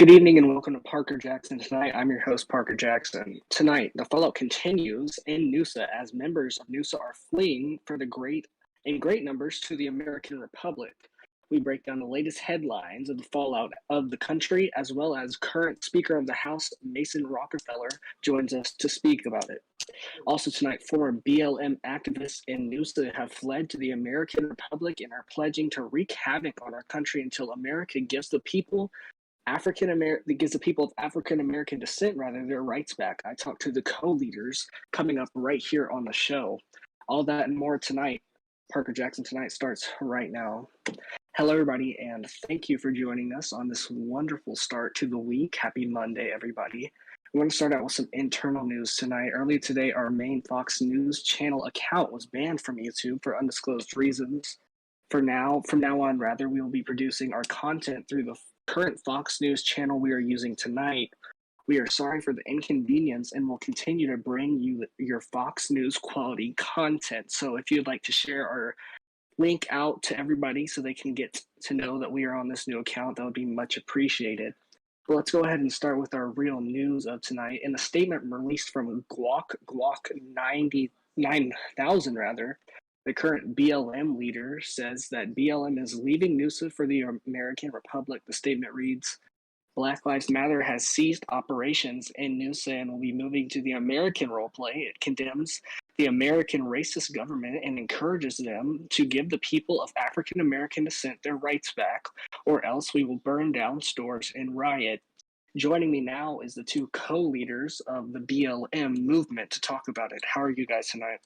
Good evening and welcome to Parker Jackson Tonight. I'm your host, Parker Jackson. Tonight, the fallout continues in Noosa as members of Noosa are fleeing in great numbers to the American Republic. We break down the latest headlines of the fallout of the country, as well as current Speaker of the House, Mason Rockefeller, joins us to speak about it. Also tonight, former BLM activists in Noosa have fled to the American Republic and are pledging to wreak havoc on our country until America gives the people of African American descent their rights back. I talked to the co-leaders coming up right here on the show. All that and more tonight. Parker Jackson Tonight starts right now. Hello, everybody, and thank you for joining us on this wonderful start to the week. Happy Monday, everybody. We want to start out with some internal news tonight. Earlier today, our main Fox News channel account was banned from YouTube for undisclosed reasons. From now on, we will be producing our content through the current Fox News channel we are using tonight. We are sorry for the inconvenience and will continue to bring you your Fox News quality content. So if you'd like to share our link out to everybody so they can get to know that we are on this new account, that would be much appreciated. But let's go ahead and start with our real news of tonight. In a statement released from Guac 99,000 the current BLM leader says that BLM is leaving Noosa for the American Republic. The statement reads, Black Lives Matter has ceased operations in Noosa and will be moving to the American roleplay. It condemns the American racist government and encourages them to give the people of African American descent their rights back, or else we will burn down stores and riot. Joining me now is the two co-leaders of the BLM movement to talk about it. How are you guys tonight?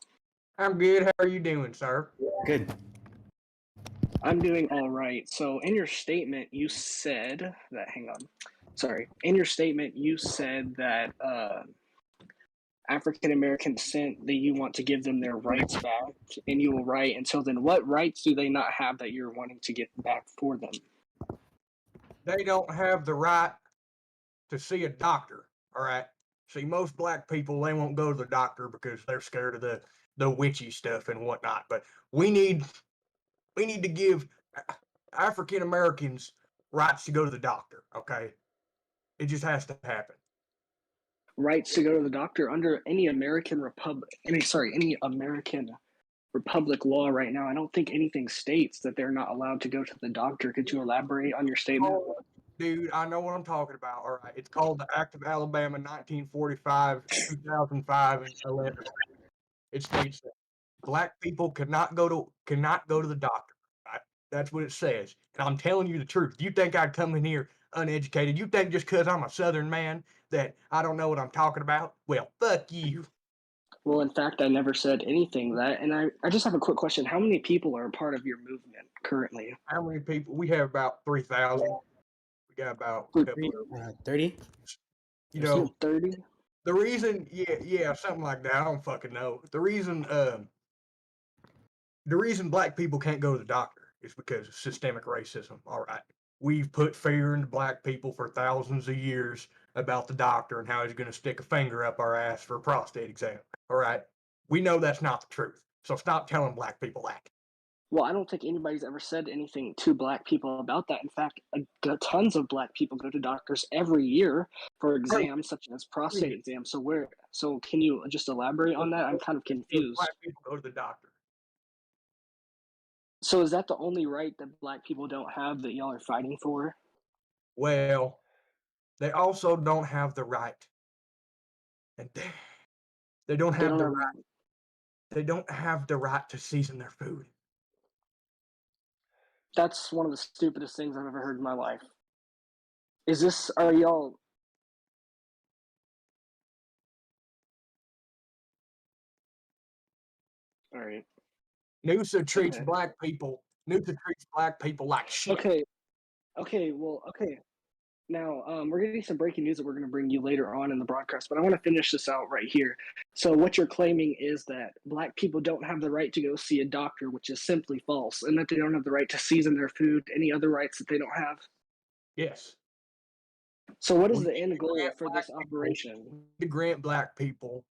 I'm good. How are you doing, sir? Good. I'm doing all right. So in your statement, you said that, in your statement, you said that African-American descent, that you want to give them their rights back, and you will write, until then, what rights do they not have that you're wanting to get back for them? They don't have the right to see a doctor, all right? See, most black people, they won't go to the doctor because they're scared of the witchy stuff and whatnot. But we need to give African Americans rights to go to the doctor, okay? It just has to happen. Rights to go to the doctor under any American Republic law right now. I don't think anything states that they're not allowed to go to the doctor. Could you elaborate on your statement? Oh, dude, I know what I'm talking about. All right. It's called the Act of Alabama 1945, 2005, and 11. It states that black people cannot go to the doctor. Right? That's what it says. And I'm telling you the truth. You think I'd come in here uneducated? You think just because I'm a Southern man that I don't know what I'm talking about? Well, fuck you. Well, in fact, I never said anything that. And I just have a quick question. How many people are a part of your movement currently? How many people? We have about 3,000. We got about 30? You know, 30? the reason, yeah, something like that. I don't fucking know. The reason black people can't go to the doctor is because of systemic racism. All right. We've put fear into black people for thousands of years about the doctor and how he's going to stick a finger up our ass for a prostate exam. All right. We know that's not the truth. So stop telling black people that. Well, I don't think anybody's ever said anything to black people about that. In fact, tons of black people go to doctors every year for exams such as prostate exams. So can you just elaborate on that? I'm kind of confused. Black people go to the doctor. So is that the only right that black people don't have that y'all are fighting for? Well, they also don't have the right. And they don't have the right. They don't have the right to season their food. That's one of the stupidest things I've ever heard in my life. Are y'all... All right. Noosa treats black people like shit. Okay. Now, we're getting some breaking news that we're going to bring you later on in the broadcast, but I want to finish this out right here. So what you're claiming is that black people don't have the right to go see a doctor, which is simply false, and that they don't have the right to season their food, any other rights that they don't have? Yes. So what is the end goal for this operation? To grant black people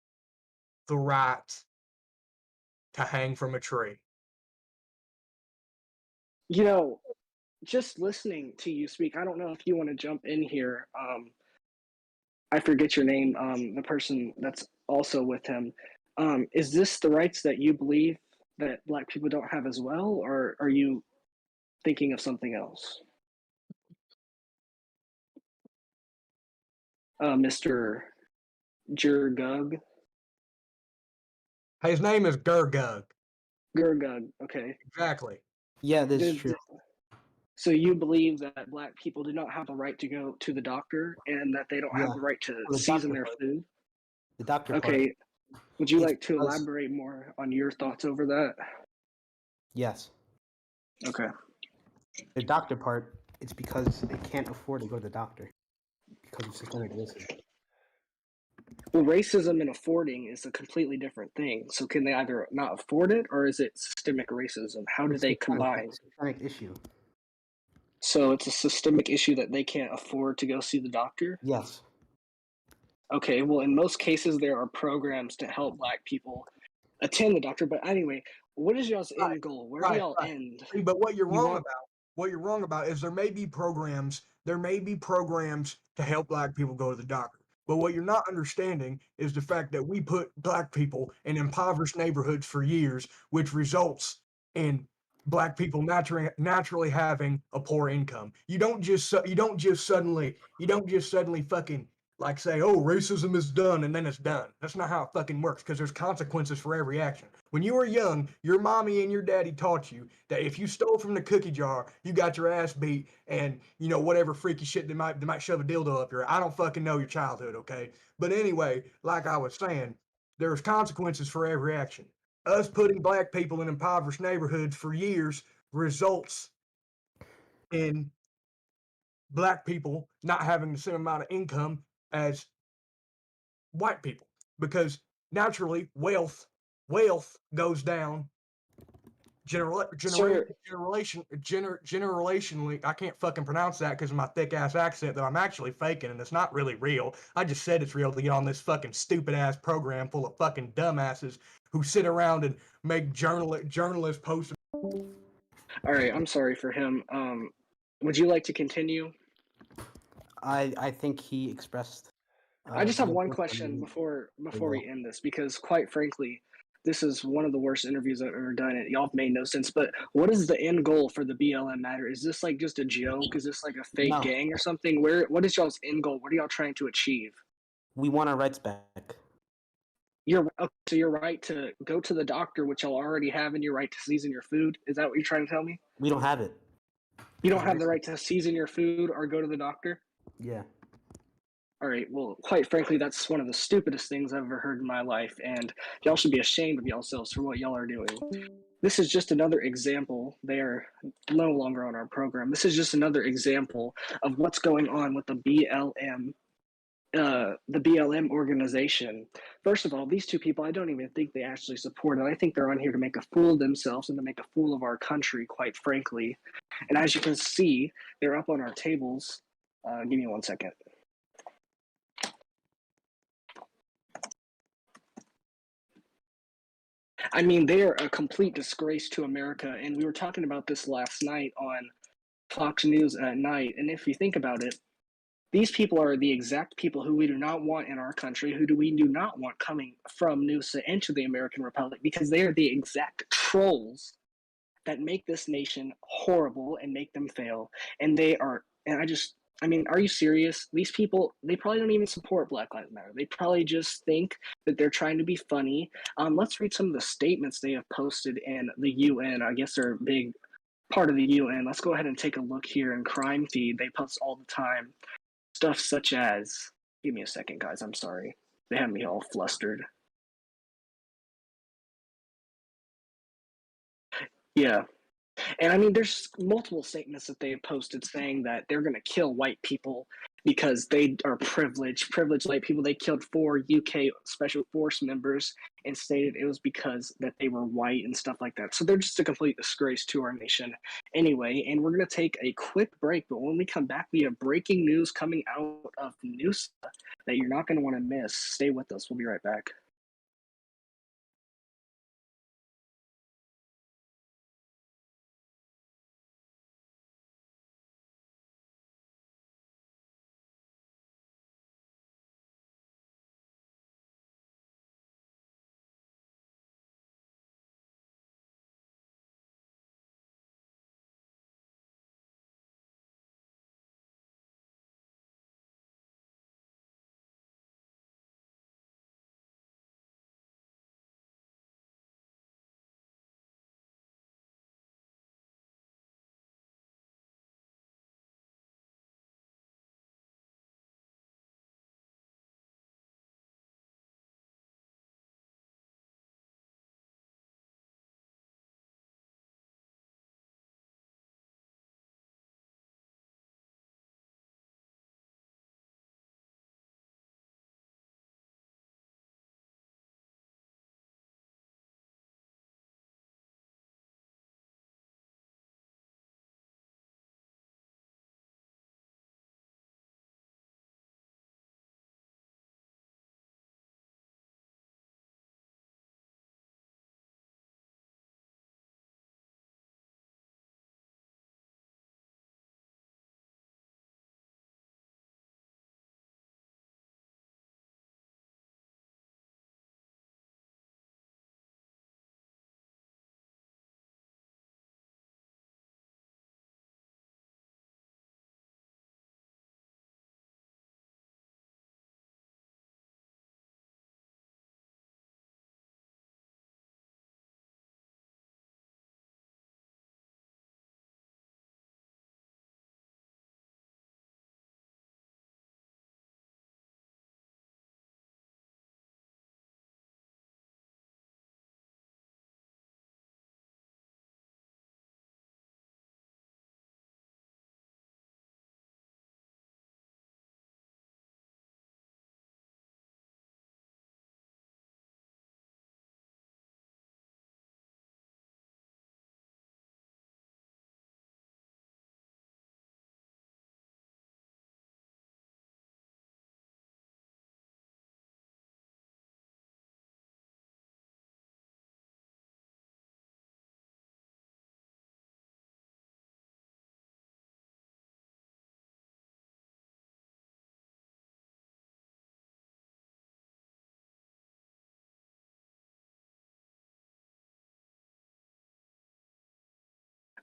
the right to hang from a tree. You know, just listening to you speak, I don't know if you want to jump in here. I forget your name, the person that's also with him. Is this the rights that you believe that Black people don't have as well, or are you thinking of something else? Mr. Jurgug? His name is Gurgug. Gurgug, okay. Exactly. Yeah, that's Did, true. so you believe that Black people do not have the right to go to the doctor and that they don't have Yeah, the right to the season doctor their part. food? The doctor part. Okay, would you It's like to because elaborate more on your thoughts over that? yes, Okay. the doctor part. It's because they can't afford to go to the doctor because of systemic racism. Well, racism and affording is a completely different thing. So can they either not afford it or is it systemic racism? How do It's they systemic. combine? It's a systemic issue. So it's a systemic issue that they can't afford to go see the doctor? Yes. Okay, well, in most cases, there are programs to help Black people attend the doctor. But anyway, what is y'all's Right, end goal? Where do right, y'all right. end? See, but what you're You wrong want about, is there may be programs to help Black people go to the doctor. But what you're not understanding is the fact that we put Black people in impoverished neighborhoods for years, which results in Black people naturally having a poor income. You don't just suddenly fucking like say, oh, racism is done and then it's done. That's not how it fucking works because there's consequences for every action. When you were young, your mommy and your daddy taught you that if you stole from the cookie jar, you got your ass beat and, you know, whatever freaky shit they might shove a dildo up your. I don't fucking know your childhood, okay? But anyway, like I was saying, there's consequences for every action. Us putting Black people in impoverished neighborhoods for years results in Black people not having the same amount of income as white people because naturally wealth goes down Sir, generationally. I can't fucking pronounce that because of my thick ass accent that I'm actually faking and it's not really real. I just said it's real to get on this fucking stupid ass program full of fucking dumbasses who sit around and make journalist posts. all right, I'm sorry for him. Would you like to continue? I think he expressed. I just have More one things than question me very before well. we end this because, quite frankly, this is one of the worst interviews I've ever done. And y'all have made no sense. But what is the end goal for the BLM matter? Is this like just a joke? Is this like a fake No, gang or something? What is y'all's end goal? What are y'all trying to achieve? we want our rights back. So your right to go to the doctor, which y'all already have, and your right to season your food. Is that what you're trying to tell me? We don't have it. You don't Because have the racism. right to season your food or go to the doctor. Yeah. All right, well, quite frankly, that's one of the stupidest things I've ever heard in my life, and y'all should be ashamed of yourselves for what y'all are doing. This is just another example. They are no longer on our program. This is just another example of what's going on with the BLM organization. First of all, these two people, I don't even think they actually support it. I think they're on here to make a fool of themselves and to make a fool of our country, quite frankly. And as you can see, they're up on our tables. Give me 1 second. I mean, they are a complete disgrace to America. And we were talking about this last night on Fox News at night. And if you think about it, these people are the exact people who we do not want in our country, we do not want coming from Noosa into the American Republic, because they are the exact trolls that make this nation horrible and make them fail. And they are, and I mean, are you serious? These people, they probably don't even support Black Lives Matter. They probably just think that they're trying to be funny. Let's read some of the statements they have posted in the UN. I guess they're a big part of the UN. Let's go ahead and take a look here in Crime Feed. They post all the time stuff such as, give me a second, guys. I'm sorry. They have me all flustered. Yeah. And I mean, there's multiple statements that they have posted saying that they're going to kill white people because they are privileged white people. They killed 4 UK special force members and stated it was because that they were white and stuff like that. So they're just a complete disgrace to our nation anyway. And we're going to take a quick break. But when we come back, we have breaking news coming out of Noosa that you're not going to want to miss. Stay with us. We'll be right back.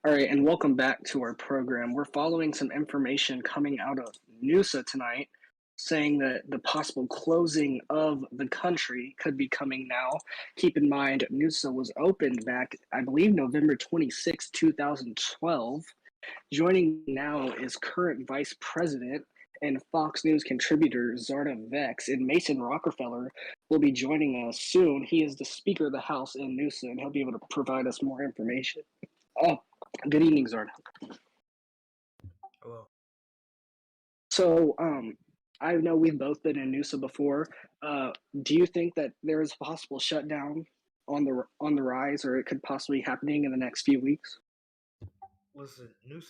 All right, and welcome back to our program. We're following some information coming out of Noosa tonight saying that the possible closing of the country could be coming now. Keep in mind, Noosa was opened back, I believe, November 26, 2012. Joining now is current Vice President and Fox News contributor Zarda Vex, and Mason Rockefeller will be joining us soon. He is the Speaker of the House in Noosa, and he'll be able to provide us more information. Oh, good evening, Zarda. Hello. So, I know we've both been in Noosa before. Do you think that there is a possible shutdown on the rise, or it could possibly be happening in the next few weeks? Listen, Noosa.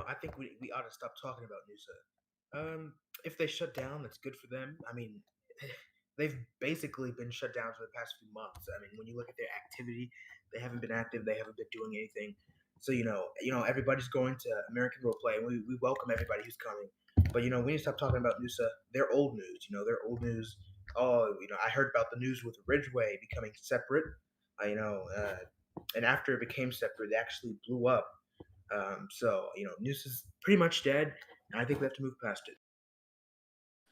I think we ought to stop talking about Noosa. If they shut down, that's good for them. I mean, they've basically been shut down for the past few months. I mean, when you look at their activity, they haven't been active. They haven't been doing anything. So everybody's going to American Roleplay, and we welcome everybody who's coming. But we need to stop talking about Noosa. They're old news. They're old news. Oh, I heard about the news with Ridgeway becoming separate. And after it became separate, they actually blew up. News is pretty much dead, and I think we have to move past it.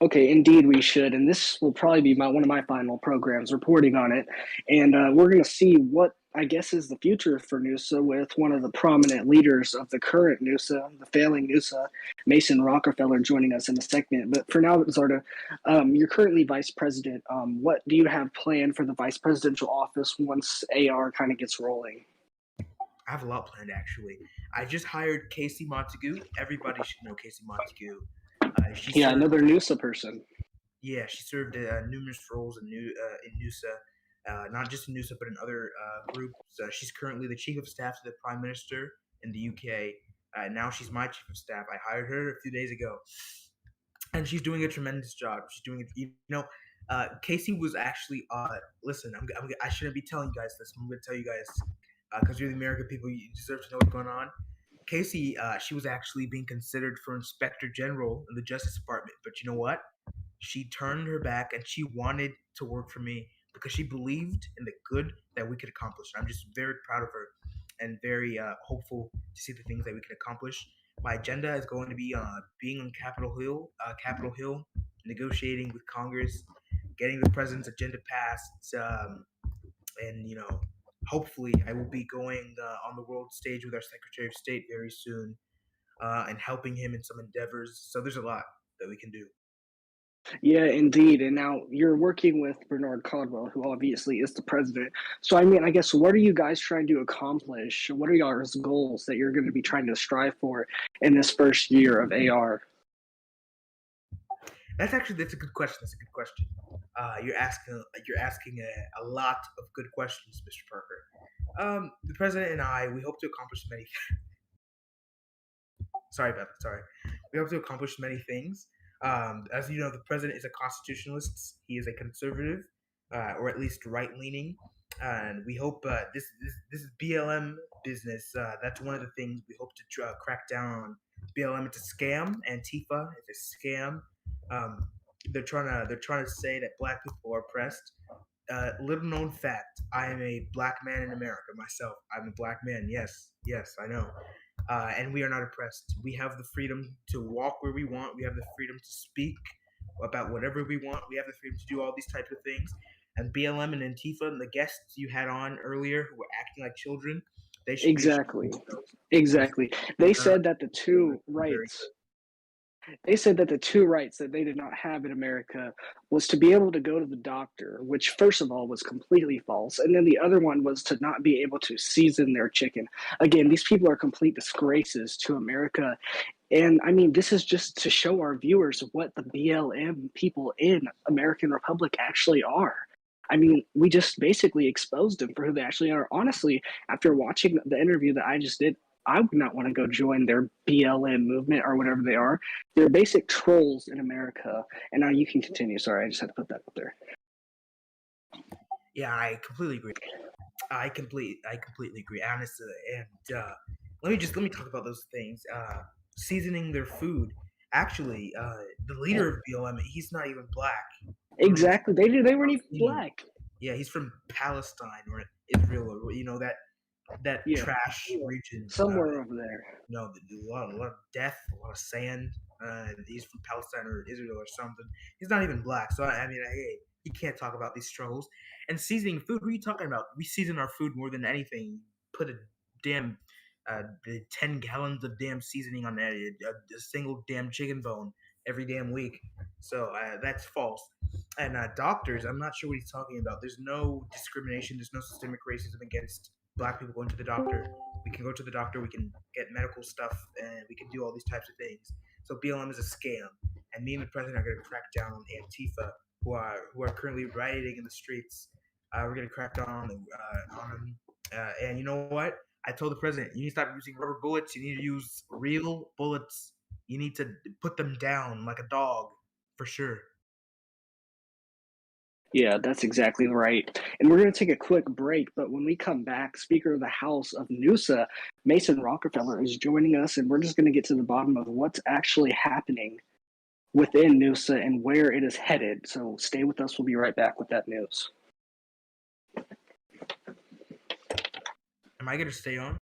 Okay, indeed we should, and this will probably be one of my final programs reporting on it, and we're going to see what I guess is the future for Noosa with one of the prominent leaders of the current Noosa, the failing Noosa, Mason Rockefeller, joining us in the segment. But for now, Zarda, you're currently vice president. What do you have planned for the vice presidential office once AR kind of gets rolling? I have a lot planned, actually. I just hired Casey Montague. Everybody should know Casey Montague. Another Noosa person. Yeah, she served numerous roles in Noosa, not just in Noosa, but in other groups. She's currently the chief of staff to the Prime Minister in the UK. Now she's my chief of staff. I hired her a few days ago, and she's doing a tremendous job. She's doing it. Casey was actually. Listen, I shouldn't be telling you guys this. I'm going to tell you guys because you're the American people. You deserve to know what's going on. Casey, she was actually being considered for Inspector General in the Justice Department, but you know what? She turned her back and she wanted to work for me because she believed in the good that we could accomplish. I'm just very proud of her and very hopeful to see the things that we can accomplish. My agenda is going to be being on Capitol Hill, negotiating with Congress, getting the president's agenda passed, and hopefully I will be going on the world stage with our Secretary of State very soon, and helping him in some endeavors. So there's a lot that we can do. Yeah, indeed. And now you're working with Bernard Caldwell, who obviously is the president. So, I mean, I guess what are you guys trying to accomplish? What are y'all's goals that you're going to be trying to strive for in this first year of AR? That's a good question. That's a good question. You're asking a lot of good questions, Mr. Parker. The president and I, we hope to accomplish many. Sorry about that. Sorry. We hope to accomplish many things. As you know, the president is a constitutionalist. He is a conservative, or at least right-leaning, and we hope this is BLM business. That's one of the things we hope to crack down on. BLM, it's a scam. Antifa is a scam. They're trying to say that black people are oppressed. Little known fact: I am a black man in America myself. I'm a black man. Yes, I know. And we are not oppressed. We have the freedom to walk where we want. We have the freedom to speak about whatever we want. We have the freedom to do all these types of things. And BLM and Antifa and the guests you had on earlier who were acting like children, they should exactly. They said that the two rights. They said that the two rights that they did not have in America was to be able to go to the doctor, which first of all was completely false, and then the other one was to not be able to season their chicken. Again, these people are complete disgraces to America. And I mean, this is just to show our viewers what the BLM people in American Republic actually are. I mean, we just basically exposed them for who they actually are. Honestly, after watching the interview that I just did, I would not want to go join their BLM movement or whatever they are. They're basic trolls in America. And now you can continue. Sorry, I just had to put that up there. Yeah, I completely agree. I completely agree, honestly. And let me talk about those things. Seasoning their food. Actually, the leader of BLM, he's not even black. Exactly, they weren't even black. Yeah, he's from Palestine or Israel, or that that Yeah, trash region. somewhere over there. A lot of death, a lot of sand. He's from Palestine or Israel or something. He's not even black, so I mean, hey, he can't talk about these struggles. And seasoning food, what are you talking about? We season our food more than anything. Put a damn the 10 gallons of damn seasoning on a single damn chicken bone every damn week. So that's false. And doctors, I'm not sure what he's talking about. There's no discrimination. There's no systemic racism against black people going to the doctor. We can go to the doctor. We can get medical stuff, and we can do all these types of things. So BLM is a scam, and me and the president are going to crack down on Antifa, who are currently rioting in the streets. We're going to crack down on them. And you know what? I told the president, you need to stop using rubber bullets. You need to use real bullets. You need to put them down like a dog, for sure. Yeah, that's exactly right. And we're going to take a quick break, but when we come back, Speaker of the House of Noosa, Mason Rockefeller, is joining us, and we're just going to get to the bottom of what's actually happening within Noosa and where it is headed. So stay with us. We'll be right back with that news. Am I going to stay on?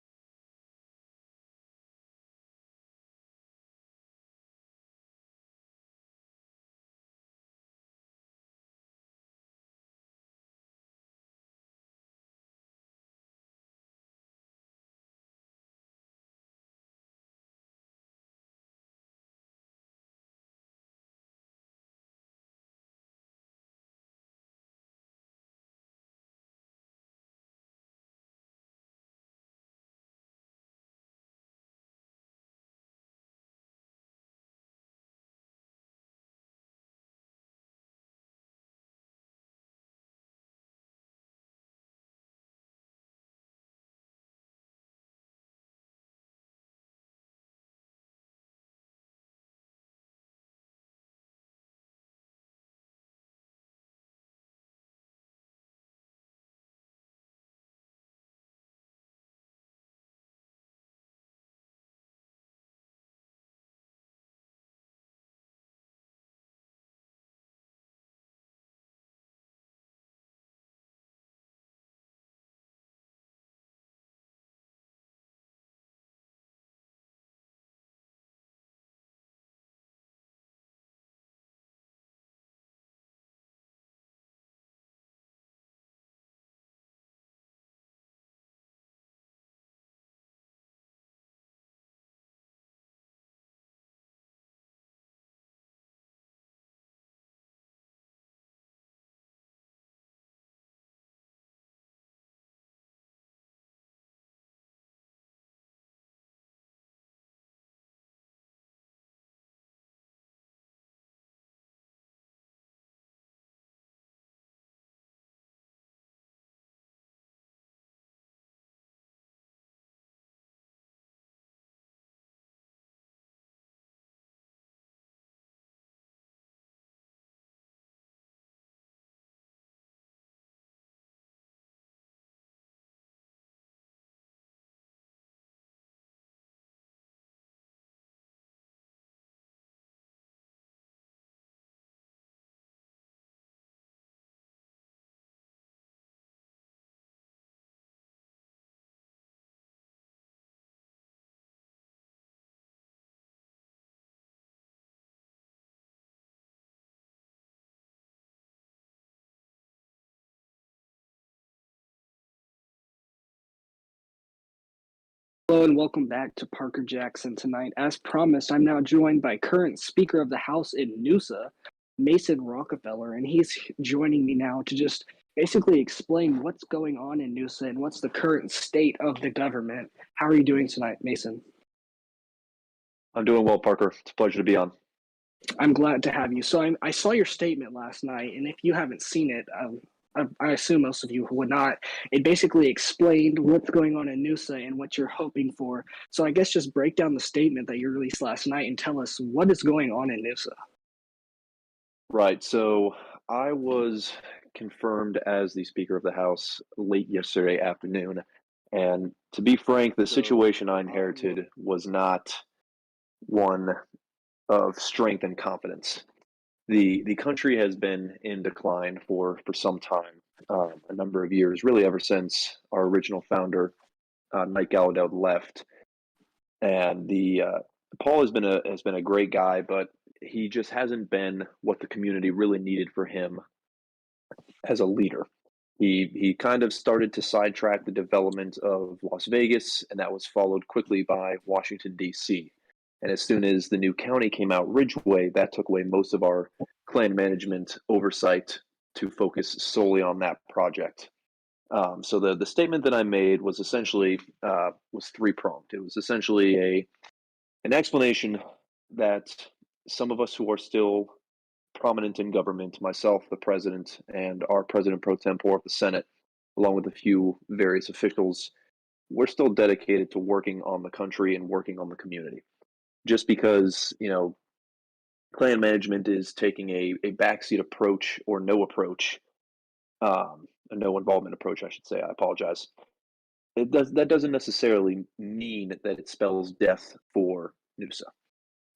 Hello and welcome back to Parker Jackson tonight. As promised, I'm now joined by current Speaker of the House in Noosa, Mason Rockefeller, and he's joining me now to just basically explain what's going on in Noosa and what's the current state of the government. How are you doing tonight, Mason? I'm doing well, Parker. It's a pleasure to be on. I'm glad to have you. So I saw your statement last night, and if you haven't seen it, I assume most of you would not. It basically explained what's going on in Noosa and what you're hoping for. So I guess just break down the statement that you released last night and tell us what is going on in Noosa. Right. So I was confirmed as the Speaker of the House late yesterday afternoon. And to be frank, the situation I inherited was not one of strength and confidence. The country has been in decline for some time, a number of years, really ever since our original founder, Mike Gallaudet left, and Paul has been a great guy, but he just hasn't been what the community really needed for him as a leader. He kind of started to sidetrack the development of Las Vegas, and that was followed quickly by Washington, D.C. And as soon as the new county came out, Ridgeway, that took away most of our Klan management oversight to focus solely on that project. So the statement that I made was essentially was three-pronged. It was essentially an explanation that some of us who are still prominent in government, myself, the president, and our president pro tempore of the Senate, along with a few various officials, we're still dedicated to working on the country and working on the community. Just because, Klan management is taking a backseat approach or no approach, a no involvement approach, I should say. I apologize. That doesn't necessarily mean that it spells death for Noosa.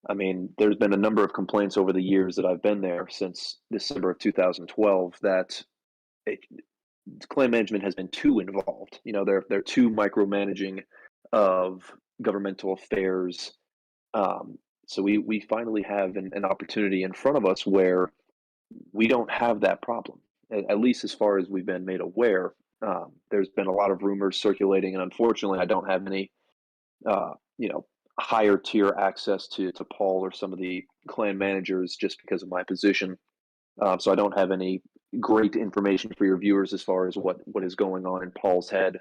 I mean, there's been a number of complaints over the years that I've been there since December of 2012 that Klan management has been too involved. They're too micromanaging of governmental affairs. So we finally have an opportunity in front of us where we don't have that problem, at least as far as we've been made aware. There's been a lot of rumors circulating, and unfortunately, I don't have any, higher tier access to Paul or some of the Klan managers just because of my position. So I don't have any great information for your viewers as far as what is going on in Paul's head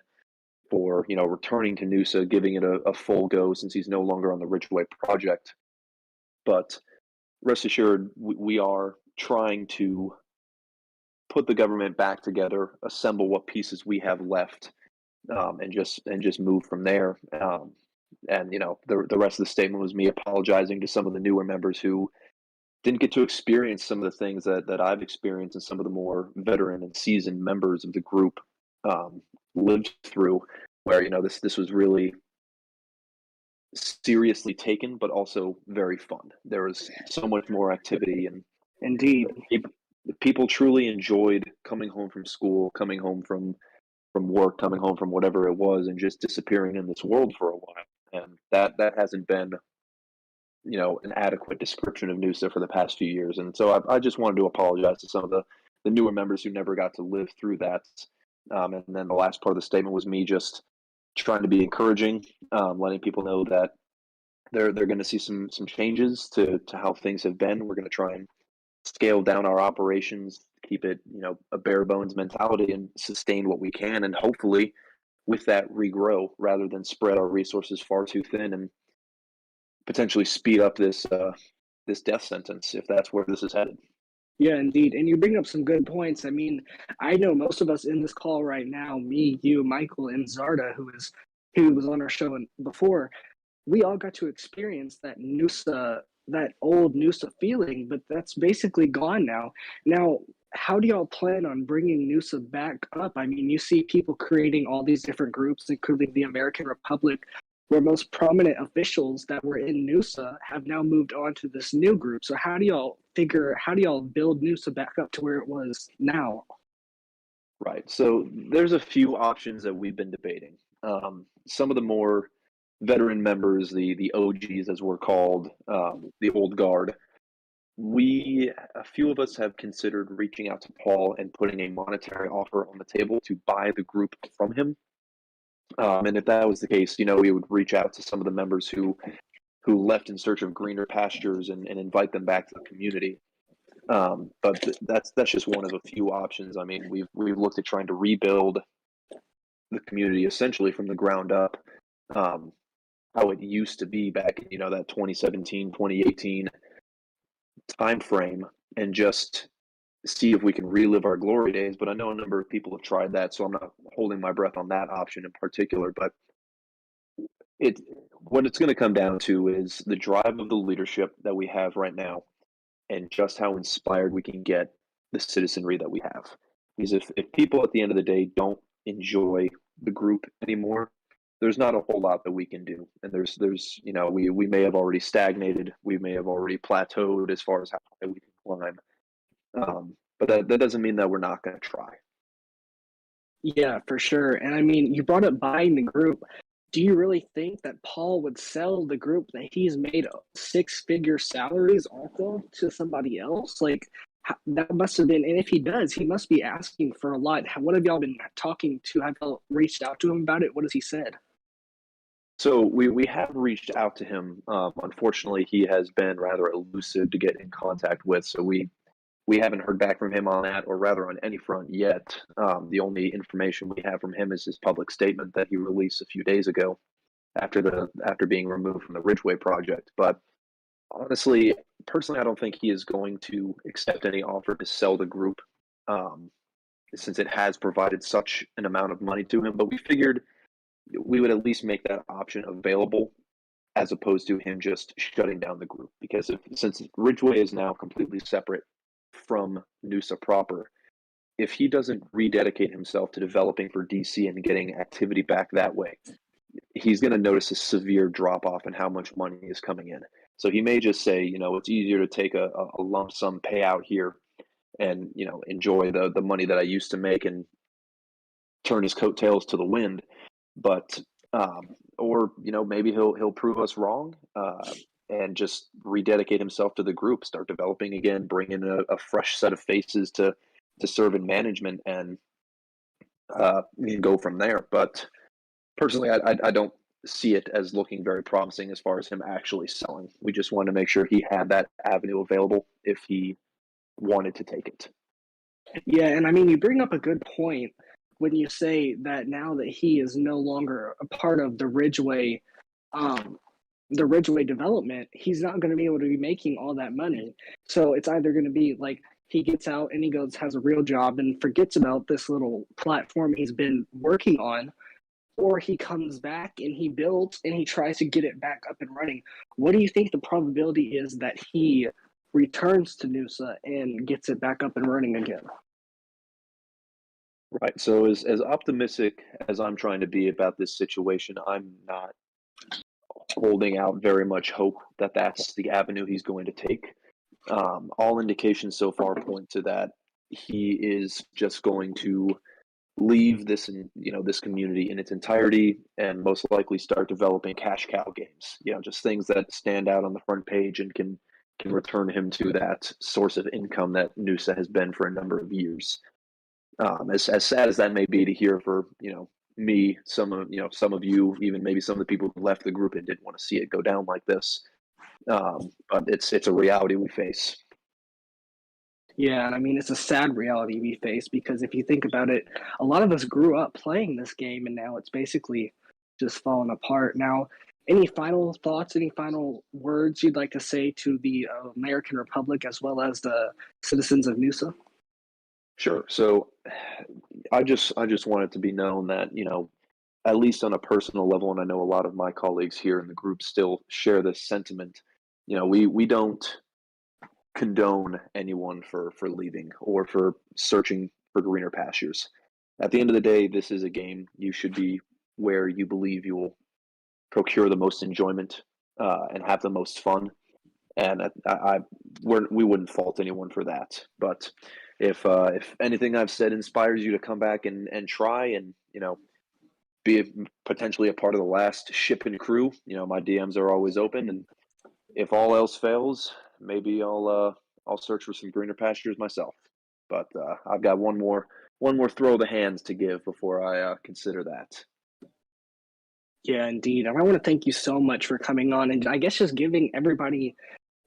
for returning to Noosa, giving it a full go since he's no longer on the Ridgeway project. But rest assured, we are trying to put the government back together, assemble what pieces we have left, and just move from there. And the rest of the statement was me apologizing to some of the newer members who didn't get to experience some of the things that I've experienced and some of the more veteran and seasoned members of the group lived through, where this was really seriously taken, but also very fun. There was so much more activity, and Indeed. people truly enjoyed coming home from school, coming home from work, coming home from whatever it was, and just disappearing in this world for a while. And that hasn't been an adequate description of Noosa for the past few years. And so I just wanted to apologize to some of the newer members who never got to live through that. And then the last part of the statement was me just trying to be encouraging, letting people know that they're going to see some changes to how things have been. We're going to try and scale down our operations, keep it a bare bones mentality, and sustain what we can, and hopefully with that regrow rather than spread our resources far too thin and potentially speed up this death sentence if that's where this is headed. Yeah, indeed. And you bring up some good points. I mean, I know most of us in this call right now, me, you, Michael, and Zarda, who was on our show before, we all got to experience that old Noosa feeling, but that's basically gone now. Now, how do y'all plan on bringing Noosa back up? I mean, you see people creating all these different groups, including the American Republic, where most prominent officials that were in Noosa have now moved on to this new group. So how do y'all build Noosa back up to where it was now? Right. So there's a few options that we've been debating. Some of the more veteran members, the OGs as we're called, the old guard, a few of us have considered reaching out to Paul and putting a monetary offer on the table to buy the group from him. And if that was the case, we would reach out to some of the members who left in search of greener pastures and invite them back to the community. But that's just one of a few options. I mean, we've looked at trying to rebuild the community essentially from the ground up, how it used to be back in that 2017, 2018 time frame, and just see if we can relive our glory days. But I know a number of people have tried that, so I'm not holding my breath on that option in particular. But what it's going to come down to is the drive of the leadership that we have right now, and just how inspired we can get the citizenry that we have. Because if people at the end of the day don't enjoy the group anymore, there's not a whole lot that we can do. And there's we may have already stagnated, we may have already plateaued as far as how high we can climb. But that doesn't mean that we're not going to try. Yeah, for sure. And I mean, you brought up buying the group. do you really think that Paul would sell the group that he's made six-figure salaries off of to somebody else? Like, that must have been, and if he does, he must be asking for a lot. What have y'all been talking to? Have y'all reached out to him about it? What has he said? So we have reached out to him. Unfortunately, he has been rather elusive to get in contact with. So we haven't heard back from him on that, or rather on any front yet. The only information we have from him is his public statement that he released a few days ago after being removed from the Ridgeway project. But honestly, personally, I don't think he is going to accept any offer to sell the group, since it has provided such an amount of money to him. But we figured we would at least make that option available, as opposed to him just shutting down the group. Because since Ridgeway is now completely separate from Noosa proper, if he doesn't rededicate himself to developing for DC and getting activity back that way, he's going to notice a severe drop off in how much money is coming in. So he may just say, it's easier to take a lump sum payout here and, enjoy the money that I used to make and turn his coattails to the wind. But, or, maybe he'll prove us wrong, and just rededicate himself to the group, start developing again, bring in a fresh set of faces to serve in management, and go from there. But personally, I don't see it as looking very promising as far as him actually selling. We just wanted to make sure he had that avenue available if he wanted to take it. Yeah, and I mean, you bring up a good point when you say that now that he is no longer a part of the Ridgeway development, he's not going to be able to be making all that money. So it's either going to be like he gets out and he goes, has a real job and forgets about this little platform he's been working on, or he comes back and he builds and he tries to get it back up and running. What do you think the probability is that he returns to Noosa and gets it back up and running again? Right. So as optimistic as I'm trying to be about this situation, I'm not holding out very much hope that that's the avenue he's going to take. All indications so far point to that he is just going to leave this community in its entirety and most likely start developing cash cow games. Just things that stand out on the front page and can return him to that source of income that Noosa has been for a number of years. As sad as that may be to hear for me, some of you, even maybe some of the people who left the group and didn't want to see it go down like this. But it's a reality we face. Yeah, and I mean, it's a sad reality we face because if you think about it, a lot of us grew up playing this game and now it's basically just fallen apart. Now, any final thoughts, any final words you'd like to say to the American Republic as well as the citizens of Noosa? Sure. So I just want it to be known that, at least on a personal level, and I know a lot of my colleagues here in the group still share this sentiment, we don't condone anyone for leaving or for searching for greener pastures. At the end of the day, this is a game. You should be where you believe you will procure the most enjoyment and have the most fun. And we wouldn't fault anyone for that. But if anything I've said inspires you to come back and try and be potentially a part of the last ship and crew, my DMs are always open. And if all else fails, maybe I'll search for some greener pastures myself. But I've got one more throw of the hands to give before I consider that. Yeah, indeed. And I want to thank you so much for coming on and I guess just giving everybody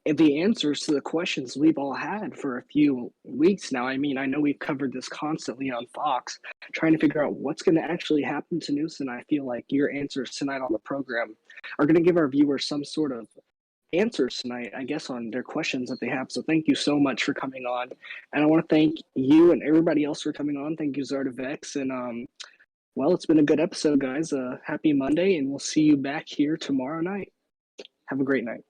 the answers to the questions we've all had for a few weeks now. I mean, I know we've covered this constantly on Fox, trying to figure out what's going to actually happen to Noosa, and I feel like your answers tonight on the program are going to give our viewers some sort of answers tonight, I guess, on their questions that they have. So thank you so much for coming on. And I want to thank you and everybody else for coming on. Thank you, Zardavex. And well, it's been a good episode, guys. Happy Monday, and we'll see you back here tomorrow night. Have a great night.